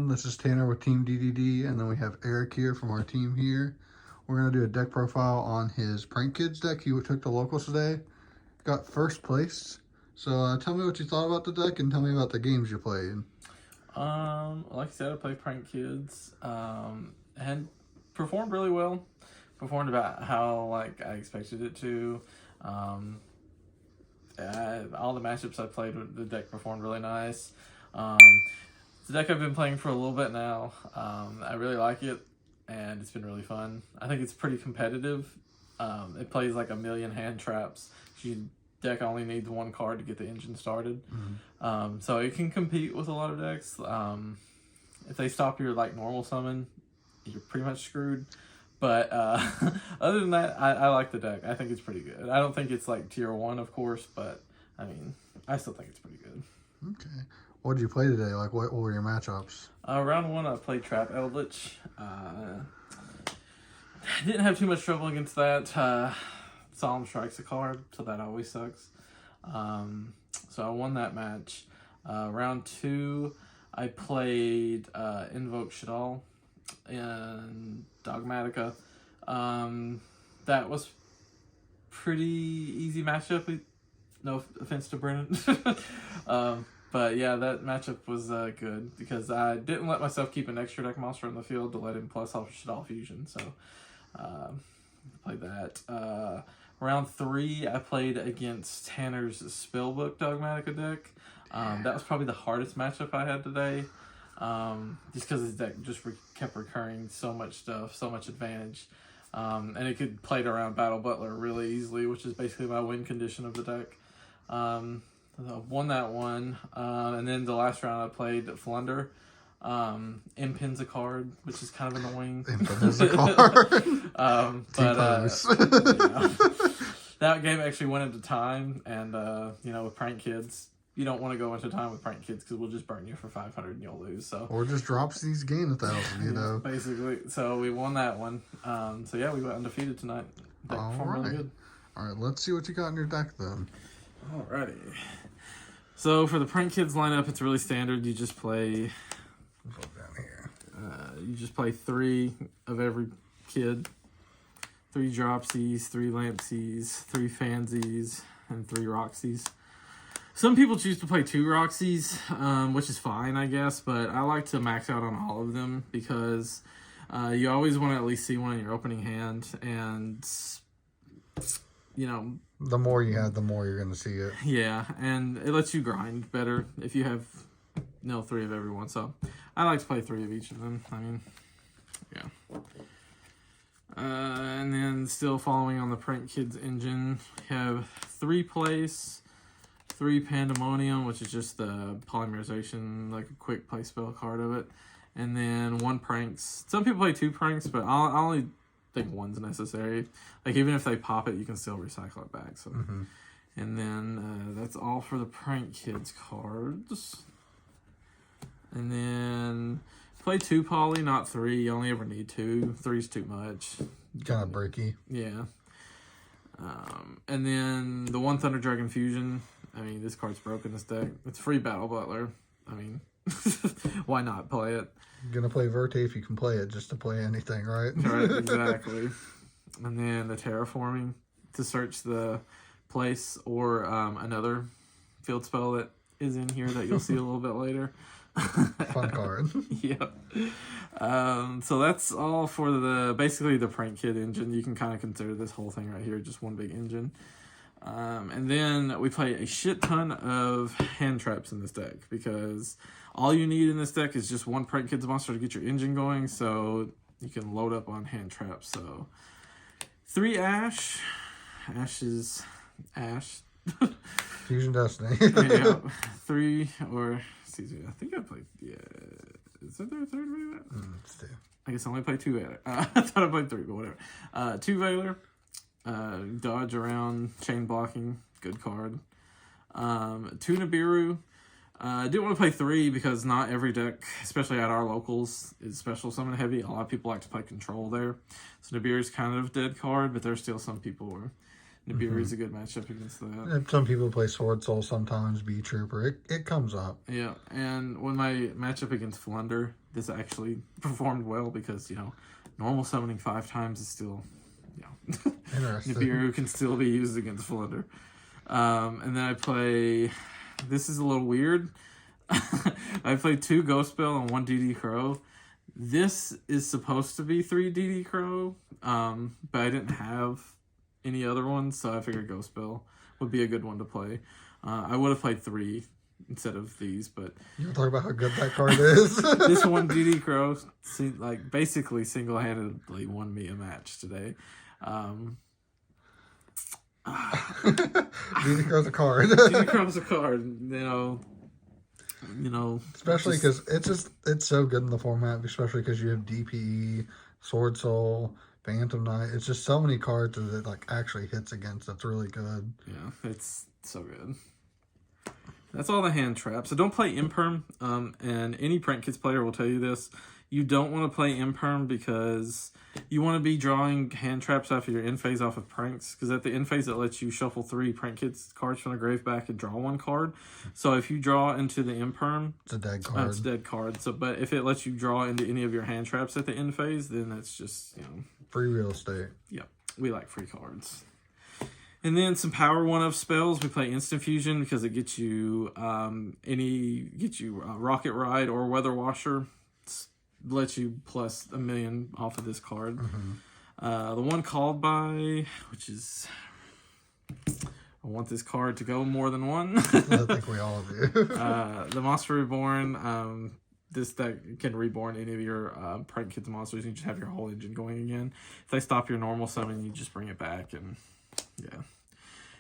This is Tanner with Team DDD, and then we have Eric here from our team here. We're going to do a deck profile on his Prank Kids deck. He took the locals today, got first place. So tell me what you thought about the deck and tell me about the games you played. Like I said, I played Prank Kids, and performed really well. Performed about how I expected it to. All the matchups I played, the deck performed really nice. It's a deck I've been playing for a little bit now. I really like it, and it's been really fun. I think it's pretty competitive. It plays like a million hand traps. Your deck only needs one card to get the engine started. Mm-hmm. So it can compete with a lot of decks. If they stop your normal summon, you're pretty much screwed. But other than that, I like the deck. I think it's pretty good. I don't think it's tier 1, of course, but I mean, I still think it's pretty good. Okay. What did you play today? What were your matchups? Round 1, I played Trap Eldritch. I didn't have too much trouble against that. Solemn Strike's a card, so that always sucks. So I won that match. Round 2, I played Invoke Shadal and Dogmatica. That was pretty easy matchup. No offense to Brennan. But yeah, that matchup was good because I didn't let myself keep an extra deck monster on the field to let him plus off Shadal Fusion. So played that. Round 3, I played against Tanner's Spellbook Dogmatica deck. That was probably the hardest matchup I had today. Just because his deck just kept recurring so much stuff, so much advantage. And it could play it around Battle Butler really easily, which is basically my win condition of the deck. I won that one. And then the last round I played Flunder. Impin's a card, which is kind of annoying. Impin is a card. That game actually went into time, and with Prank Kids, you don't want to go into time with Prank Kids because we'll just burn you for 500 and you'll lose. So or just drops these gain 1,000, basically. So we won that one. So yeah, we went undefeated tonight. Deck performed really good. All right, let's see what you got in your deck then. Alrighty. So for the Prank Kids lineup, it's really standard. You just play. Go down here. You just play 3 of every kid. 3 Dropsies, 3 Lampsies, 3 Fansies, and 3 Roxies. Some people choose to play 2 Roxies, which is fine, I guess, but I like to max out on all of them because you always want to at least see one in your opening hand, and, the more you have, the more you're going to see it. Yeah, and it lets you grind better if you have, 3 of every one, so I like to play 3 of each of them. I mean, yeah. And then still following on the Prank Kids engine, we have 3 Place, 3 Pandemonium, which is just the polymerization, a quick play spell card of it, and then 1 Pranks. Some people play 2 Pranks, but I only think 1's necessary. Even if they pop it, you can still recycle it back. So, And then that's all for the Prank Kids cards. And then play 2 Poly, not 3. You only ever need 2. 3's too much. Kind of breaky. Yeah. And then the 1 Thunder Dragon Fusion. I mean, this card's broken, this deck. It's free Battle Butler. I mean, why not play it? You're going to play Verte if you can play it, just to play anything, right? Right, exactly. And then the Terraforming to search the place or another field spell that is in here that you'll see a little bit later. Fun card. Yep. So that's all for basically the Prank Kid engine. You can kind of consider this whole thing right here just one big engine. And then we play a shit ton of hand traps in this deck because all you need in this deck is just 1 Prank Kids monster to get your engine going, so you can load up on hand traps. So 3 Ash. Ash is Ash. Fusion Destiny. Yeah. 3 or excuse me, I think I played is there a 3rd Veiler? It's 2. I guess I only played 2 Veiler. I thought I played 3, but whatever. 2 Veiler. Dodge around, chain blocking, good card. 2 Nibiru. I didn't want to play 3 because not every deck, especially at our locals, is special summon heavy. A lot of people like to play control there. So Nibiru's kind of a dead card, but there's still some people who are Nibiru's a good matchup against that. And some people play Sword Soul sometimes, Bee Trooper. It comes up. Yeah, and when my matchup against Flunder, this actually performed well because, normal summoning 5 times is still, Interesting. Nibiru can still be used against Flunder. And then I play, this is a little weird. I played 2 Ghost Spell and 1 DD Crow. This is supposed to be 3 DD Crow, but I didn't have any other ones, so I figured Ghost Spell would be a good one to play. I would have played 3 instead of these, but... You'll talk about how good that card is. This 1 DD Crow, basically single-handedly won me a match today. DD Crow's a card. DD Crow's a card, Especially because it's so good in the format, especially because you have DPE, Sword Soul, Phantom Knight. It's just so many cards that it actually hits against. That's really good. Yeah, it's so good. That's all the hand traps. So don't play Imperm, and any Print Kids player will tell you this. You don't want to play Imperm because you want to be drawing hand traps after your end phase off of pranks. Because at the end phase, it lets you shuffle 3 Print Kids cards from the grave back and draw 1 card. So if you draw into the Imperm, it's a dead card. It's a dead card. So, but if it lets you draw into any of your hand traps at the end phase, then that's just, free real estate. Yep, we like free cards. And then some power 1-of spells. We play Instant Fusion because it gets you Rocket Ride or Weather Washer. Lets you plus 1,000,000 off of this card. The one Called By, which is... I want this card to go more than 1. I think we all do. The Monster Reborn. This deck can reborn any of your Print Kids monsters. You just have your whole engine going again. If they stop your normal summon, you just bring it back. And yeah.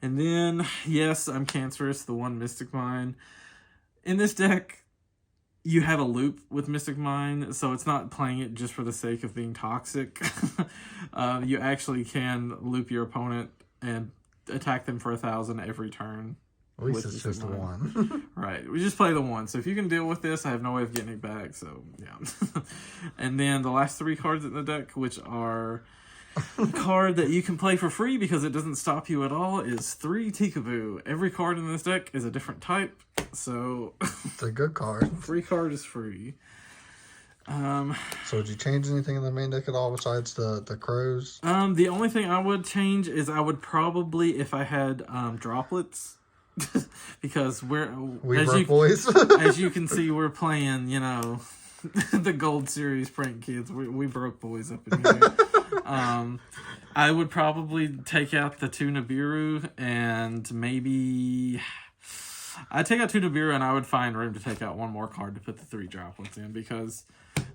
And then, yes, I'm Cancerous, the 1 Mystic Mine. In this deck, you have a loop with Mystic Mine, so it's not playing it just for the sake of being toxic. You actually can loop your opponent and attack them for 1,000 every turn. At least it's just 1. Right. We just play the 1. So if you can deal with this, I have no way of getting it back. So, yeah. And then the last 3 cards in the deck, which are a card that you can play for free because it doesn't stop you at all, is 3 Tikaboo. Every card in this deck is a different type. So it's a good card. Free card is free. So would you change anything in the main deck at all besides the crows? The only thing I would change is I would probably, if I had droplets, because boys. As you can see, we're playing, the Gold Series Print Kids. We broke boys up in here. I would probably take out the 2 Nibiru and maybe... I'd take out 2 Nibiru and I would find room to take out 1 more card to put the 3 droplets in, because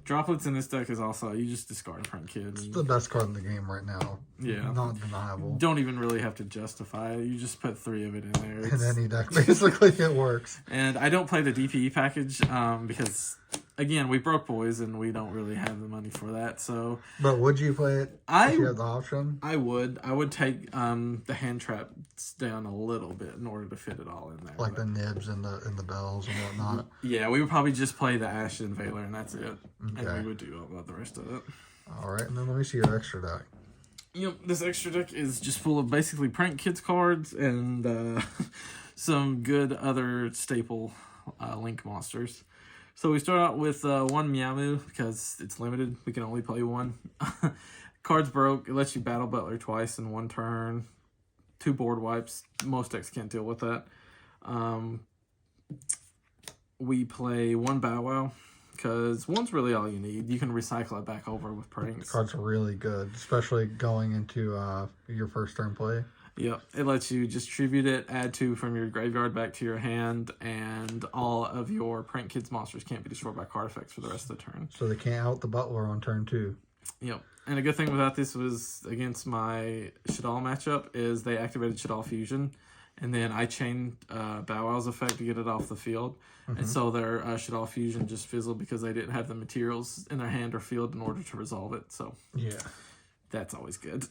droplets in this deck is also, you just discard a Print Kid. It's the best card in the game right now. Yeah. Not deniable. Don't even really have to justify it. You just put 3 of it in there. In any deck, basically, it works. And I don't play the DPE package because, again, we broke boys and we don't really have the money for that. So, but would you play it if you had the option? I would. I would take the hand traps down a little bit in order to fit it all in there. Like the nibs and the bells and whatnot. Yeah, we would probably just play the Ashen Veiler and that's it. Okay. And we would do all about the rest of it. All right, and then let me see your extra deck. This extra deck is just full of basically Print Kids cards and some good other staple Link monsters. So we start out with 1 Meowmoo because it's limited. We can only play 1. Cards broke. It lets you Battle Butler twice in 1 turn. 2 board wipes. Most decks can't deal with that. We play 1 Bow Wow because 1's really all you need. You can recycle it back over with pranks. Cards are really good, especially going into your first turn play. Yep, it lets you distribute it, add 2 from your graveyard back to your hand, and all of your Print Kids monsters can't be destroyed by card effects for the rest of the turn. So they can't out the Butler on turn 2. Yep, and a good thing about this was against my Shadal matchup is they activated Shadal Fusion, and then I chained Bow Wow's effect to get it off the field, and so their Shadal Fusion just fizzled because they didn't have the materials in their hand or field in order to resolve it. So yeah. That's always good.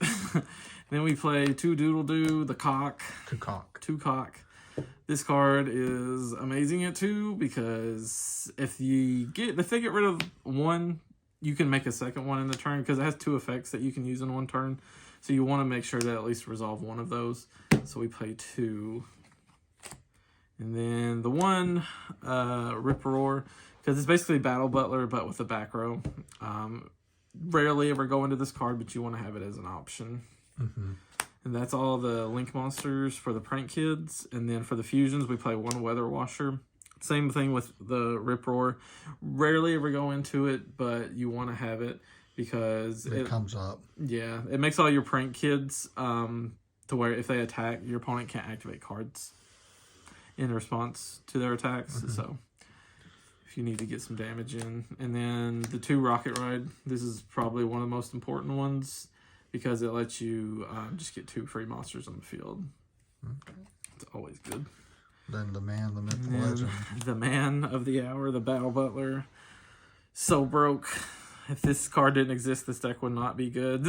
Then we play 2 Doodle Doo, the Cock. 2 Cock. This card is amazing at 2 because if they get rid of 1, you can make a second one in the turn because it has 2 effects that you can use in 1 turn. So you want to make sure to at least resolve one of those. So we play 2. And then the one, Rip Roar, because it's basically Battle Butler, but with a back row. Rarely ever go into this card, but you want to have it as an option. Mm-hmm. And that's all the Link monsters for the Prank Kids. And then for the fusions, we play 1 Weather Washer. Same thing with the Rip Roar. Rarely ever go into it, but you want to have it because it comes up. Yeah, it makes all your Prank Kids to where if they attack, your opponent can't activate cards in response to their attacks. Mm-hmm. So if you need to get some damage in. And then the 2 Rocket Ride. This is probably one of the most important ones because it lets you just get 2 free monsters on the field. Okay. It's always good. Then the man, the myth, the legend. The man of the hour, the Battle Butler. So broke. If this card didn't exist, this deck would not be good.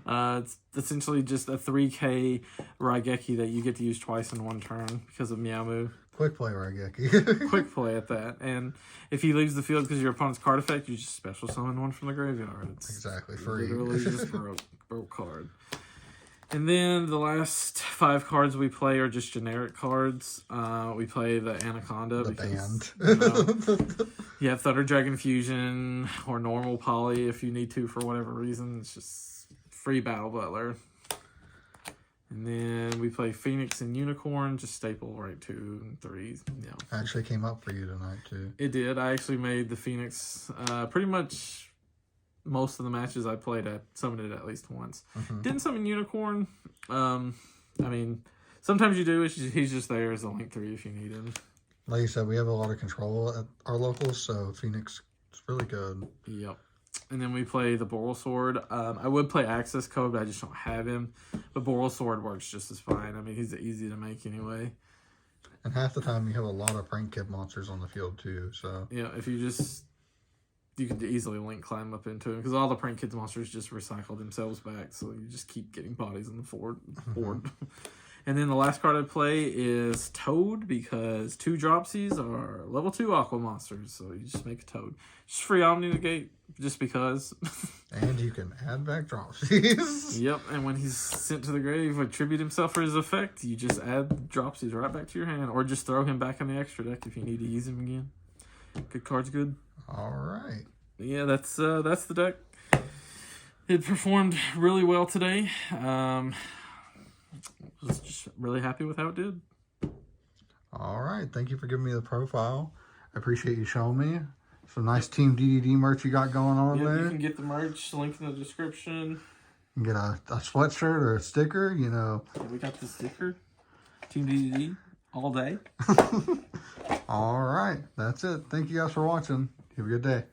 It's essentially just a 3k Raigeki that you get to use twice in 1 turn because of Meowmoo. Quick play Raigeki. Quick play at that. And if he leaves the field because of your opponent's card effect, you just special summon 1 from the graveyard. It's exactly free. Literally just broke card. And then the last 5 cards we play are just generic cards. We play the Anaconda. The band. You have Thunder Dragon Fusion or normal Poly if you need to for whatever reason. It's just free Battle Butler. And then we play Phoenix and Unicorn, just staple right 2 and 3. Yeah. Actually came up for you tonight too. It did. I actually made the Phoenix pretty much most of the matches I played at summoned it at least once. Mm-hmm. Didn't summon Unicorn. I mean, sometimes you do. He's just there as a Link 3 if you need him. Like you said, we have a lot of control at our locals, so Phoenix is really good. Yep. And then we play the Boral Sword. I would play Access Code, but I just don't have him. But Boral Sword works just as fine. I mean, he's easy to make anyway. And half the time you have a lot of Prank Kid monsters on the field too, so... Yeah, if you can easily Link climb up into him because all the Prank Kids monsters just recycle themselves back, so you just keep getting bodies on the board. And then the last card I play is Toad because 2 Dropsies are level 2 Aqua monsters, so you just make a Toad. Just free Omni Negate just because. And you can add back Dropsies. Yep, and when he's sent to the grave, attribute himself for his effect, you just add Dropsies right back to your hand, or just throw him back in the extra deck if you need to use him again. Good card's good. All right. Yeah, that's the deck. It performed really well today. Was just really happy with how it did. All right. Thank you for giving me the profile. I appreciate you showing me. Some nice Team DDD merch you got going on there. You can get the merch. Link in the description. You can get a sweatshirt or a sticker, you know. Yeah, we got the sticker. Team DDD all day. All right. That's it. Thank you guys for watching. Have a good day.